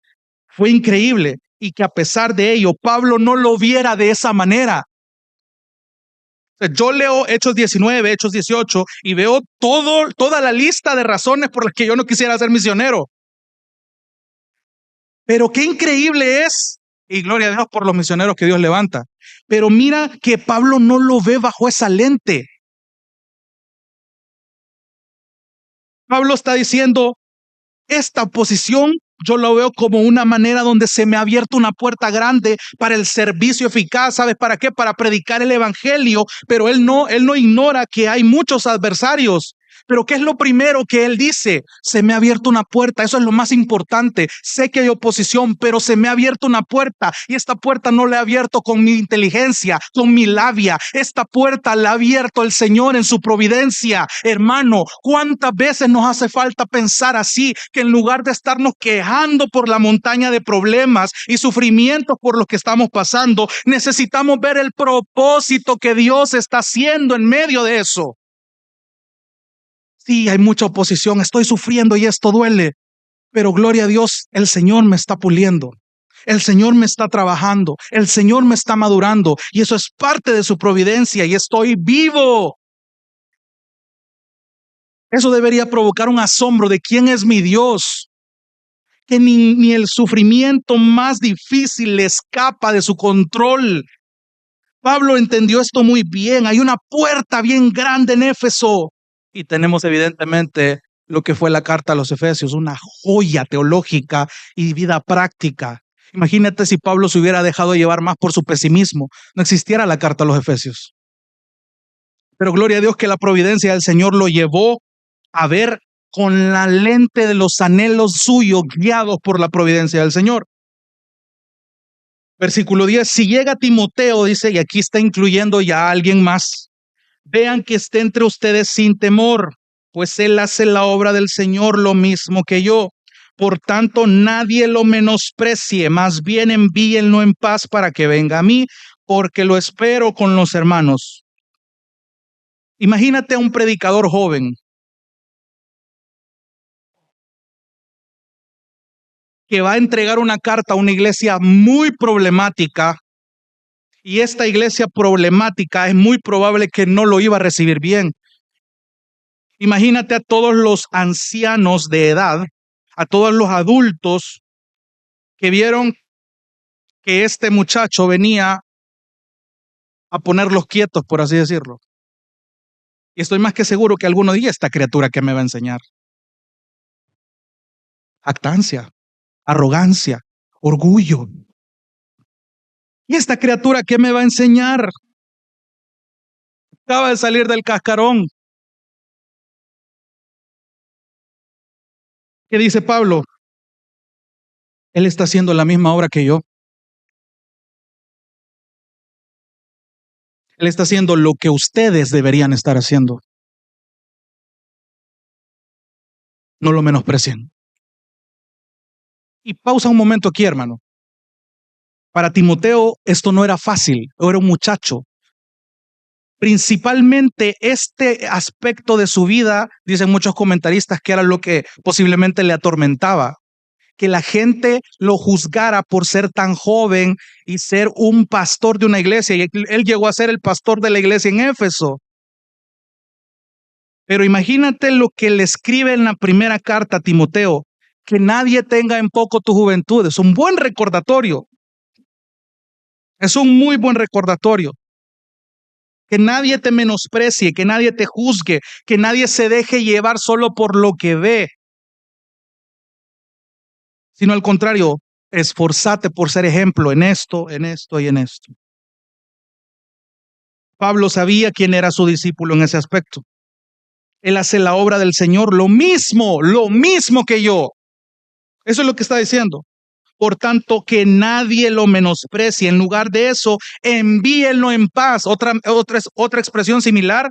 fue increíble y que a pesar de ello Pablo no lo viera de esa manera. Yo leo Hechos 19, Hechos 18 y veo toda la lista de razones por las que yo no quisiera ser misionero. Pero qué increíble es, y gloria a Dios por los misioneros que Dios levanta. Pero mira que Pablo no lo ve bajo esa lente. Pablo está diciendo, esta posición yo lo veo como una manera donde se me ha abierto una puerta grande para el servicio eficaz. ¿Sabes para qué? Para predicar el evangelio, pero él no ignora que hay muchos adversarios. Pero ¿qué es lo primero que él dice? Se me ha abierto una puerta, eso es lo más importante. Sé que hay oposición, pero se me ha abierto una puerta y esta puerta no la he abierto con mi inteligencia, con mi labia. Esta puerta la ha abierto el Señor en su providencia. Hermano, ¿cuántas veces nos hace falta pensar así? Que en lugar de estarnos quejando por la montaña de problemas y sufrimientos por los que estamos pasando, necesitamos ver el propósito que Dios está haciendo en medio de eso. Sí, hay mucha oposición, estoy sufriendo y esto duele, pero gloria a Dios, el Señor me está puliendo, el Señor me está trabajando, el Señor me está madurando y eso es parte de su providencia y estoy vivo. Eso debería provocar un asombro de quién es mi Dios, que ni el sufrimiento más difícil le escapa de su control. Pablo entendió esto muy bien. Hay una puerta bien grande en Éfeso. Y tenemos evidentemente lo que fue la carta a los Efesios, una joya teológica y vida práctica. Imagínate si Pablo se hubiera dejado llevar más por su pesimismo. No existiera la carta a los Efesios. Pero gloria a Dios que la providencia del Señor lo llevó a ver con la lente de los anhelos suyos, guiados por la providencia del Señor. Versículo 10, si llega Timoteo, dice, y aquí está incluyendo ya a alguien más, vean que esté entre ustedes sin temor, pues él hace la obra del Señor lo mismo que yo. Por tanto, nadie lo menosprecie, más bien envíenlo en paz para que venga a mí, porque lo espero con los hermanos. Imagínate a un predicador joven que va a entregar una carta a una iglesia muy problemática y esta iglesia problemática es muy probable que no lo iba a recibir bien. Imagínate a todos los ancianos de edad, a todos los adultos que vieron que este muchacho venía a ponerlos quietos, por así decirlo. Y estoy más que seguro que alguno diría, esta criatura que me va a enseñar. Jactancia, arrogancia, orgullo. ¿Y esta criatura qué me va a enseñar? Acaba de salir del cascarón. ¿Qué dice Pablo? Él está haciendo la misma obra que yo. Él está haciendo lo que ustedes deberían estar haciendo. no lo menosprecien. Y pausa un momento aquí, hermano. Para Timoteo esto no era fácil, era un muchacho. Principalmente este aspecto de su vida, dicen muchos comentaristas, que era lo que posiblemente le atormentaba. Que la gente lo juzgara por ser tan joven y ser un pastor de una iglesia. Y él llegó a ser el pastor de la iglesia en Éfeso. Pero imagínate lo que le escribe en la primera carta a Timoteo: que nadie tenga en poco tu juventud. Es un buen recordatorio. Es un muy buen recordatorio. Que nadie te menosprecie, que nadie te juzgue, que nadie se deje llevar solo por lo que ve, sino al contrario, esforzate por ser ejemplo en esto, en esto y en esto. Pablo sabía quién era su discípulo en ese aspecto. Él hace la obra del Señor lo mismo que yo. Eso es lo que está diciendo. Por tanto, que nadie lo menosprecie. En lugar de eso, envíenlo en paz. Otra expresión similar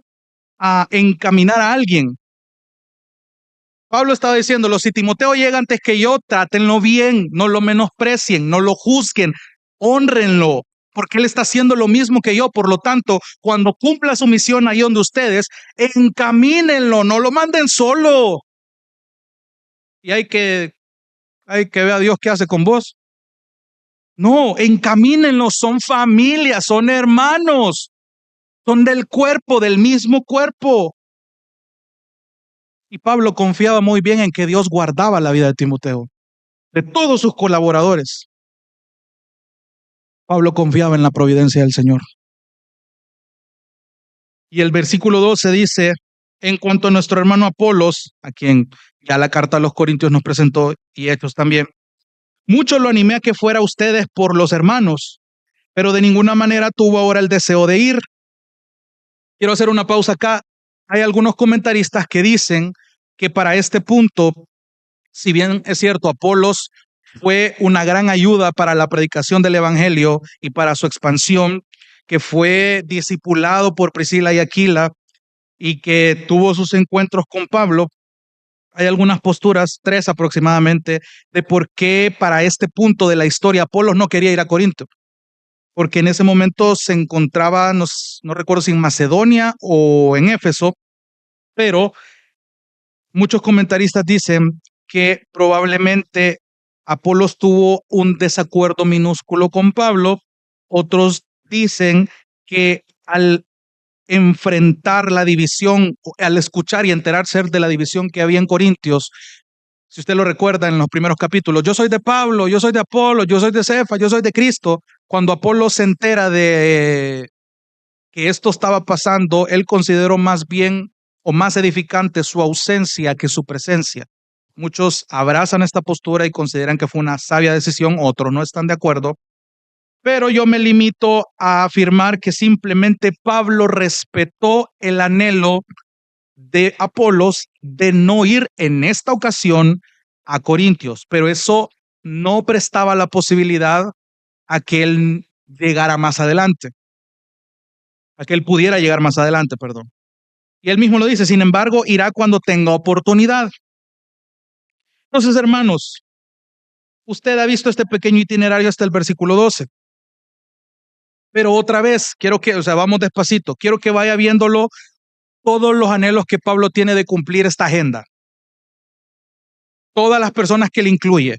a encaminar a alguien. Pablo estaba diciéndolo: si Timoteo llega antes que yo, trátenlo bien, no lo menosprecien, no lo juzguen, hónrenlo, porque él está haciendo lo mismo que yo. Por lo tanto, cuando cumpla su misión ahí donde ustedes, encamínenlo, no lo manden solo. Y hay que ver a Dios qué hace con vos. No, encamínenlo, son familia, son hermanos, son del cuerpo, del mismo cuerpo. Y Pablo confiaba muy bien en que Dios guardaba la vida de Timoteo, de todos sus colaboradores. Pablo confiaba en la providencia del Señor. Y el versículo 12 dice: en cuanto a nuestro hermano Apolos, a quien ya la carta a los Corintios nos presentó, y Hechos también, mucho lo animé a que fuera a ustedes por los hermanos, pero de ninguna manera tuvo ahora el deseo de ir. Quiero hacer una pausa acá. Hay algunos comentaristas que dicen que para este punto, si bien es cierto, Apolos fue una gran ayuda para la predicación del evangelio y para su expansión, que fue discipulado por Priscila y Aquila y que tuvo sus encuentros con Pablo, hay algunas posturas, 3 aproximadamente, de por qué para este punto de la historia Apolos no quería ir a Corinto, porque en ese momento se encontraba, no recuerdo si en Macedonia o en Éfeso, pero muchos comentaristas dicen que probablemente Apolos tuvo un desacuerdo minúsculo con Pablo. Otros dicen que al enfrentar la división, al escuchar y enterarse de la división que había en Corintios, si usted lo recuerda en los primeros capítulos: yo soy de Pablo, yo soy de Apolo, yo soy de Cefa, yo soy de Cristo. Cuando Apolo se entera de que esto estaba pasando, él consideró más bien o más edificante su ausencia que su presencia. Muchos abrazan esta postura y consideran que fue una sabia decisión, otros no están de acuerdo, pero yo me limito a afirmar que simplemente Pablo respetó el anhelo de Apolos de no ir en esta ocasión a Corintios, pero eso no prestaba la posibilidad a que él llegara más adelante, a que él pudiera llegar más adelante, perdón. Y él mismo lo dice: sin embargo, irá cuando tenga oportunidad. Entonces, hermanos, usted ha visto este pequeño itinerario hasta el versículo 12. Pero otra vez, quiero que, vamos despacito, quiero que vaya viéndolo, todos los anhelos que Pablo tiene de cumplir esta agenda. Todas las personas que le incluye,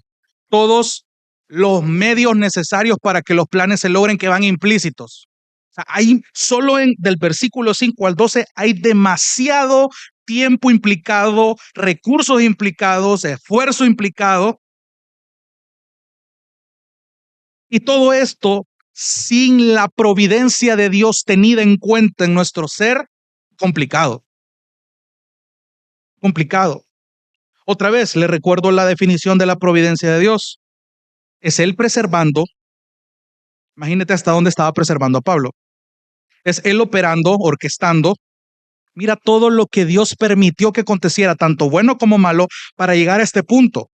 todos los medios necesarios para que los planes se logren, que van implícitos. O sea, hay solo del versículo 5 al 12 hay demasiado tiempo implicado, recursos implicados, esfuerzo implicado. Y todo esto sin la providencia de Dios tenida en cuenta en nuestro ser, complicado. Complicado. Otra vez, le recuerdo la definición de la providencia de Dios. Es Él preservando. Imagínate hasta dónde estaba preservando a Pablo. Es Él operando, orquestando. Mira todo lo que Dios permitió que aconteciera, tanto bueno como malo, para llegar a este punto.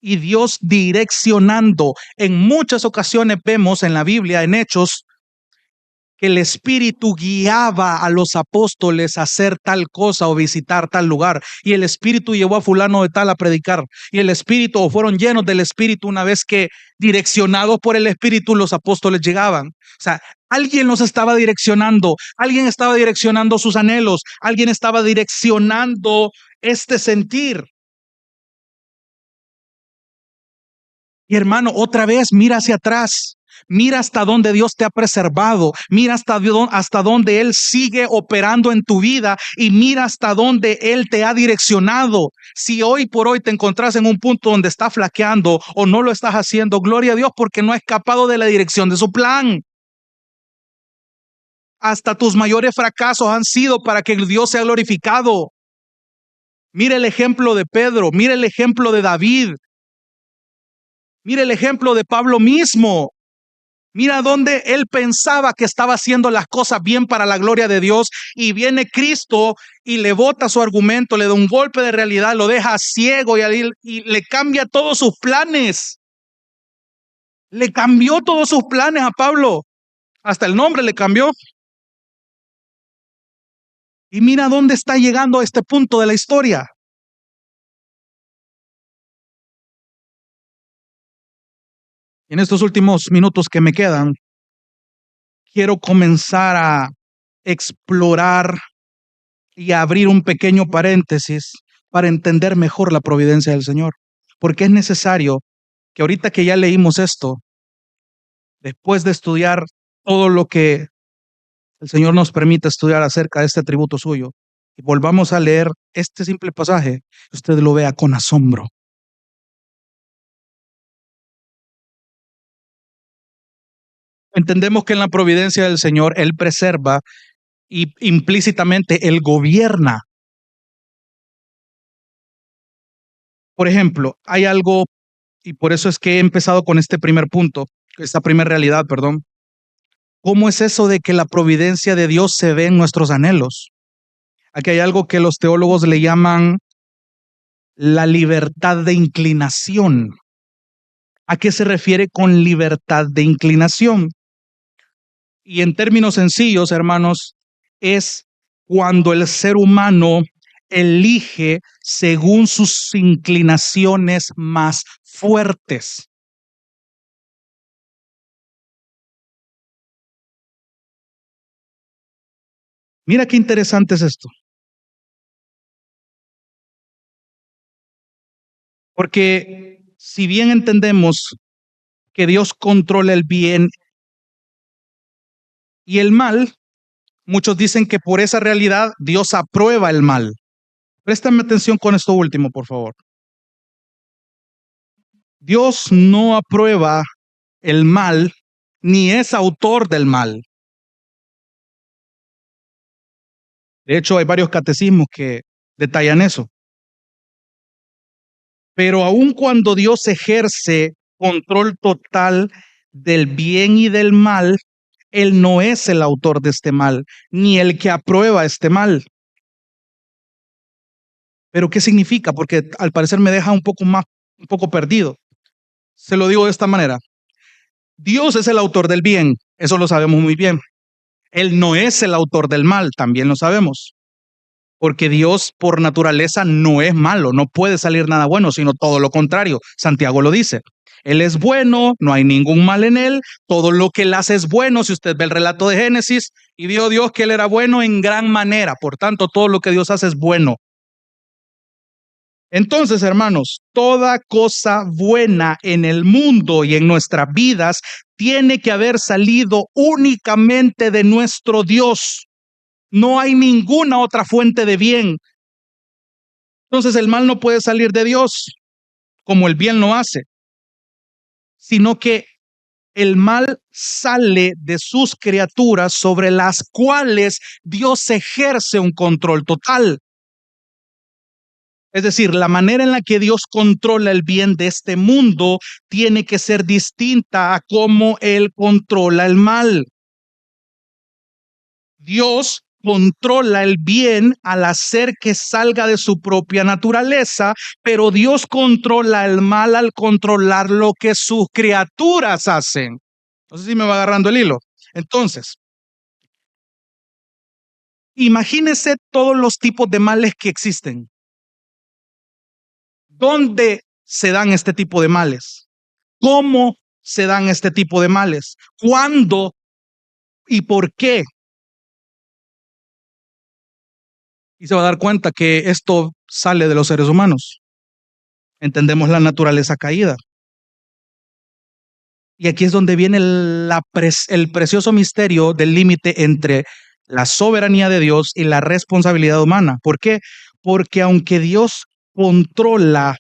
Y Dios direccionando. En muchas ocasiones vemos en la Biblia, en Hechos, que el Espíritu guiaba a los apóstoles a hacer tal cosa o visitar tal lugar. Y el Espíritu llevó a fulano de tal a predicar. Y el Espíritu, o fueron llenos del Espíritu una vez que, direccionados por el Espíritu, los apóstoles llegaban. O sea, alguien los estaba direccionando, alguien estaba direccionando sus anhelos, alguien estaba direccionando este sentir. Y hermano, otra vez mira hacia atrás. Mira hasta dónde Dios te ha preservado. Mira hasta dónde Él sigue operando en tu vida. Y mira hasta dónde Él te ha direccionado. Si hoy por hoy te encontrás en un punto donde estás flaqueando o no lo estás haciendo, gloria a Dios, porque no has escapado de la dirección de su plan. Hasta tus mayores fracasos han sido para que Dios sea glorificado. Mira el ejemplo de Pedro. Mira el ejemplo de David. Mira el ejemplo de Pablo mismo. Mira dónde él pensaba que estaba haciendo las cosas bien para la gloria de Dios, y viene Cristo y le bota su argumento, le da un golpe de realidad, lo deja ciego y le cambia todos sus planes. Le cambió todos sus planes a Pablo. Hasta el nombre le cambió. Y mira dónde está llegando a este punto de la historia. En estos últimos minutos que me quedan, quiero comenzar a explorar y a abrir un pequeño paréntesis para entender mejor la providencia del Señor. Porque es necesario que ahorita que ya leímos esto, después de estudiar todo lo que el Señor nos permite estudiar acerca de este atributo suyo, y volvamos a leer este simple pasaje, usted lo vea con asombro. Entendemos que en la providencia del Señor Él preserva y implícitamente Él gobierna. Por ejemplo, hay algo, y por eso es que he empezado con este primer punto, esta primera realidad, perdón. ¿Cómo es eso de que la providencia de Dios se ve en nuestros anhelos? Aquí hay algo que los teólogos le llaman la libertad de inclinación. ¿A qué se refiere con libertad de inclinación? Y en términos sencillos, hermanos, es cuando el ser humano elige según sus inclinaciones más fuertes. Mira qué interesante es esto, porque si bien entendemos que Dios controla el bien y el mal, muchos dicen que por esa realidad Dios aprueba el mal. Préstame atención con esto último, por favor. Dios no aprueba el mal ni es autor del mal. De hecho, hay varios catecismos que detallan eso. Pero aun cuando Dios ejerce control total del bien y del mal, Él no es el autor de este mal, ni el que aprueba este mal. Pero ¿qué significa? Porque al parecer me deja un poco perdido. Se lo digo de esta manera. Dios es el autor del bien, eso lo sabemos muy bien. Él no es el autor del mal, también lo sabemos. Porque Dios por naturaleza no es malo, no puede salir nada bueno, sino todo lo contrario. Santiago lo dice. Él es bueno, no hay ningún mal en él, todo lo que él hace es bueno. Si usted ve el relato de Génesis, y vio Dios que él era bueno en gran manera, por tanto todo lo que Dios hace es bueno. Entonces, hermanos, toda cosa buena en el mundo y en nuestras vidas tiene que haber salido únicamente de nuestro Dios. No hay ninguna otra fuente de bien. Entonces el mal no puede salir de Dios, como el bien lo hace, sino que el mal sale de sus criaturas sobre las cuales Dios ejerce un control total. Es decir, la manera en la que Dios controla el bien de este mundo tiene que ser distinta a cómo Él controla el mal. Dios controla el bien al hacer que salga de su propia naturaleza, pero Dios controla el mal al controlar lo que sus criaturas hacen. No sé si me va agarrando el hilo. Entonces, Imagínese todos los tipos de males que existen. ¿Dónde se dan este tipo de males? ¿Cómo se dan este tipo de males? ¿Cuándo y por qué? Y se va a dar cuenta que esto sale de los seres humanos. Entendemos la naturaleza caída. Y aquí es donde viene el precioso misterio del límite entre la soberanía de Dios y la responsabilidad humana. ¿Por qué? Porque aunque Dios controla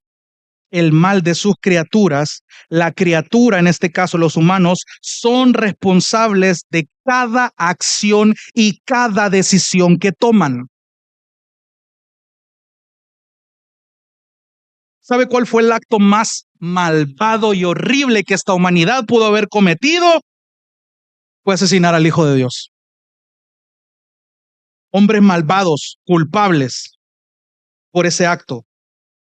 el mal de sus criaturas, la criatura, en este caso los humanos, son responsables de cada acción y cada decisión que toman. ¿Sabe cuál fue el acto más malvado y horrible que esta humanidad pudo haber cometido? Fue asesinar al Hijo de Dios. Hombres malvados, culpables por ese acto,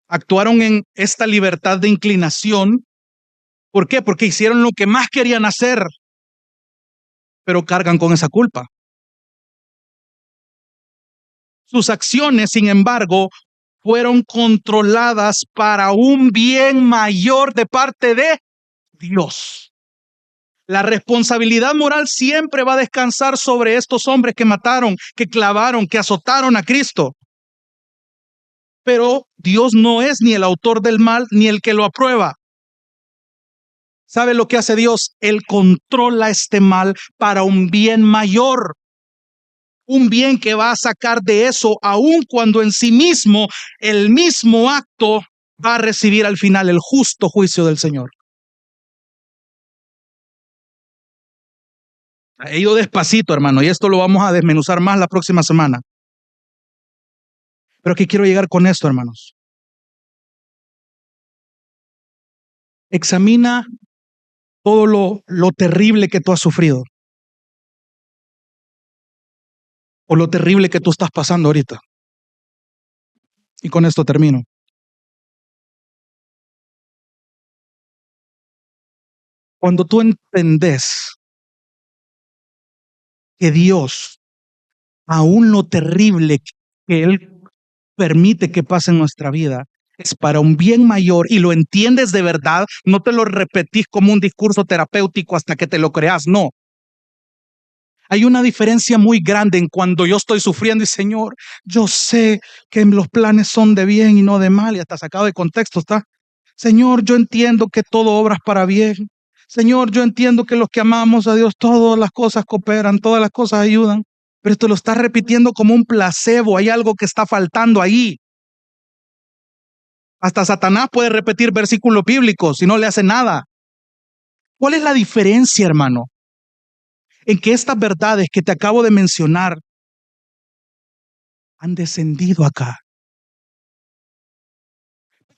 actuaron en esta libertad de inclinación. ¿Por qué? Porque hicieron lo que más querían hacer, pero cargan con esa culpa. Sus acciones, sin embargo, fueron controladas para un bien mayor de parte de Dios. La responsabilidad moral siempre va a descansar sobre estos hombres que mataron, que clavaron, que azotaron a Cristo. Pero Dios no es ni el autor del mal ni el que lo aprueba. ¿Sabe lo que hace Dios? Él controla este mal para un bien mayor. Un bien que va a sacar de eso, aun cuando en sí mismo el mismo acto va a recibir al final el justo juicio del Señor. He ido despacito, hermano, y esto lo vamos a desmenuzar más la próxima semana. Pero aquí quiero llegar con esto, hermanos. Examina todo lo terrible que tú has sufrido o lo terrible que tú estás pasando ahorita. Y con esto termino. Cuando tú entendés que Dios, aún lo terrible que Él permite que pase en nuestra vida, es para un bien mayor y lo entiendes de verdad, no te lo repetís como un discurso terapéutico hasta que te lo creas, no. Hay una diferencia muy grande en cuando yo estoy sufriendo y Señor, yo sé que los planes son de bien y no de mal, y hasta sacado de contexto está. Señor, yo entiendo que todo obra para bien. Señor, yo entiendo que los que amamos a Dios, todas las cosas cooperan, todas las cosas ayudan. Pero esto lo estás repitiendo como un placebo, hay algo que está faltando ahí. Hasta Satanás puede repetir versículos bíblicos y no le hace nada. ¿Cuál es la diferencia, hermano? En que estas verdades que te acabo de mencionar han descendido acá.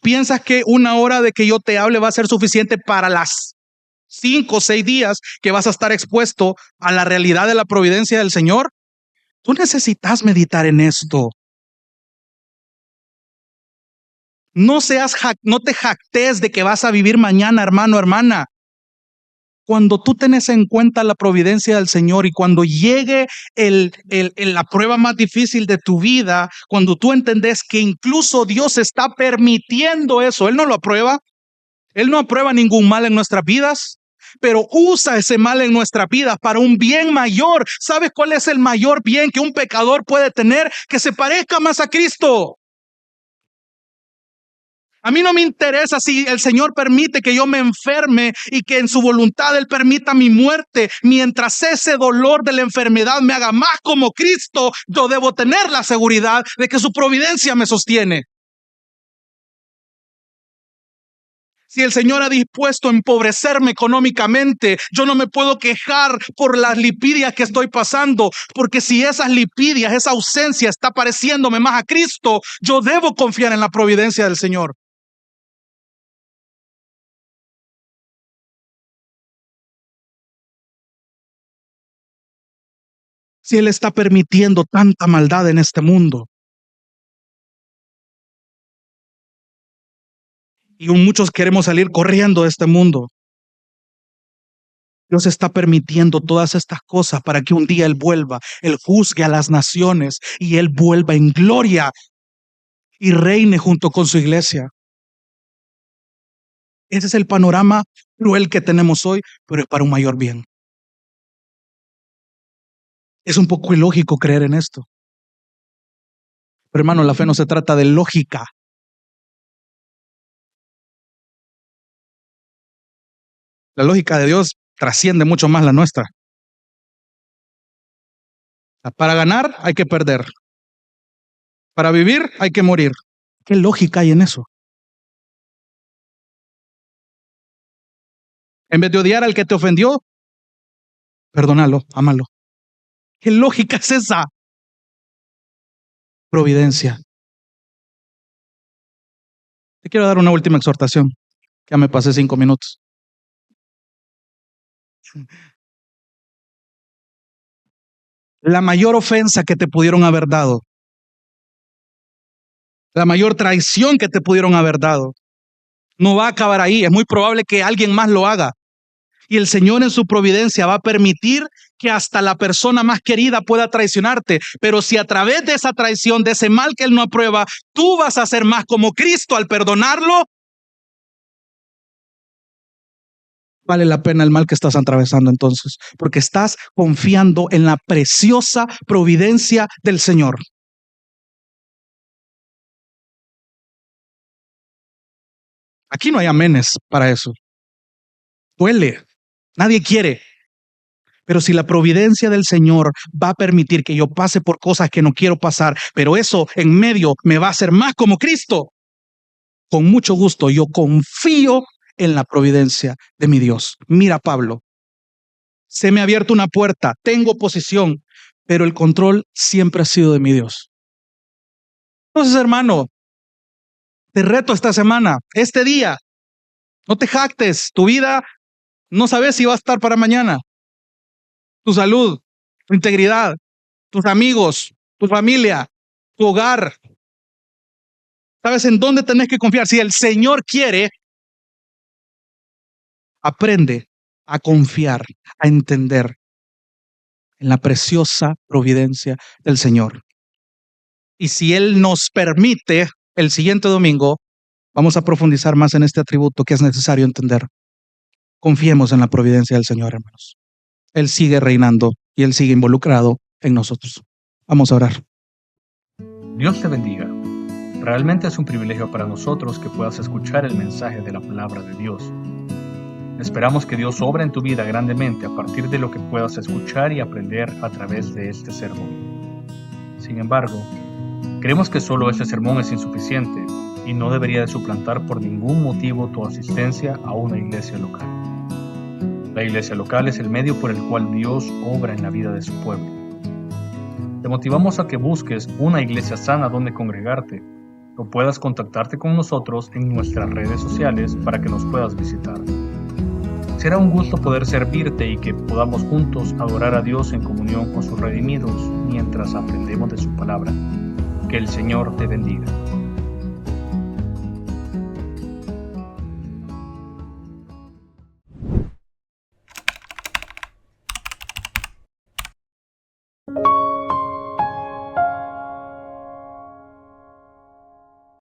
¿Piensas que una hora de que yo te hable va a ser suficiente para las 5 o 6 días que vas a estar expuesto a la realidad de la providencia del Señor? Tú necesitas meditar en esto. No te jactes de que vas a vivir mañana, hermano, hermana. Cuando tú tenés en cuenta la providencia del Señor y cuando llegue la prueba más difícil de tu vida, cuando tú entendés que incluso Dios está permitiendo eso, Él no lo aprueba, Él no aprueba ningún mal en nuestras vidas, pero usa ese mal en nuestras vidas para un bien mayor. ¿Sabes cuál es el mayor bien que un pecador puede tener? Que se parezca más a Cristo. A mí no me interesa si el Señor permite que yo me enferme y que en su voluntad Él permita mi muerte. Mientras ese dolor de la enfermedad me haga más como Cristo, yo debo tener la seguridad de que su providencia me sostiene. Si el Señor ha dispuesto a empobrecerme económicamente, yo no me puedo quejar por las lipidias que estoy pasando, porque si esas lipidias, esa ausencia está pareciéndome más a Cristo, yo debo confiar en la providencia del Señor. Si Él está permitiendo tanta maldad en este mundo, y muchos queremos salir corriendo de este mundo, Dios está permitiendo todas estas cosas para que un día Él vuelva, Él juzgue a las naciones y Él vuelva en gloria y reine junto con su iglesia. Ese es el panorama cruel que tenemos hoy, pero es para un mayor bien. Es un poco ilógico creer en esto. Pero hermano, la fe no se trata de lógica. La lógica de Dios trasciende mucho más la nuestra. Para ganar hay que perder. Para vivir hay que morir. ¿Qué lógica hay en eso? En vez de odiar al que te ofendió, perdónalo, ámalo. ¿Qué lógica es esa? Providencia. Te quiero dar una última exhortación. Ya me pasé 5 minutos. La mayor ofensa que te pudieron haber dado, la mayor traición que te pudieron haber dado, no va a acabar ahí. Es muy probable que alguien más lo haga. Y el Señor en su providencia va a permitir que hasta la persona más querida pueda traicionarte. Pero si a través de esa traición, de ese mal que Él no aprueba, tú vas a ser más como Cristo al perdonarlo, vale la pena el mal que estás atravesando entonces, porque estás confiando en la preciosa providencia del Señor. Aquí no hay amenes para eso. Duele. Nadie quiere. Pero si la providencia del Señor va a permitir que yo pase por cosas que no quiero pasar, pero eso en medio me va a hacer más como Cristo, con mucho gusto yo confío en la providencia de mi Dios. Mira, Pablo, se me ha abierto una puerta, tengo posición, pero el control siempre ha sido de mi Dios. Entonces, hermano, te reto esta semana, este día, no te jactes, tu vida no sabes si va a estar para mañana. Tu salud, tu integridad, tus amigos, tu familia, tu hogar. ¿Sabes en dónde tenés que confiar? Si el Señor quiere, aprende a confiar, a entender en la preciosa providencia del Señor. Y si Él nos permite, el siguiente domingo vamos a profundizar más en este atributo que es necesario entender. Confiemos en la providencia del Señor, hermanos. Él sigue reinando y Él sigue involucrado en nosotros. Vamos a orar. Dios te bendiga. Realmente es un privilegio para nosotros que puedas escuchar el mensaje de la palabra de Dios. Esperamos que Dios obra en tu vida grandemente a partir de lo que puedas escuchar y aprender a través de este sermón. Sin embargo, creemos que solo este sermón es insuficiente y no debería de suplantar por ningún motivo tu asistencia a una iglesia local. La iglesia local es el medio por el cual Dios obra en la vida de su pueblo. Te motivamos a que busques una iglesia sana donde congregarte o puedas contactarte con nosotros en nuestras redes sociales para que nos puedas visitar. Será un gusto poder servirte y que podamos juntos adorar a Dios en comunión con sus redimidos mientras aprendemos de su palabra. Que el Señor te bendiga.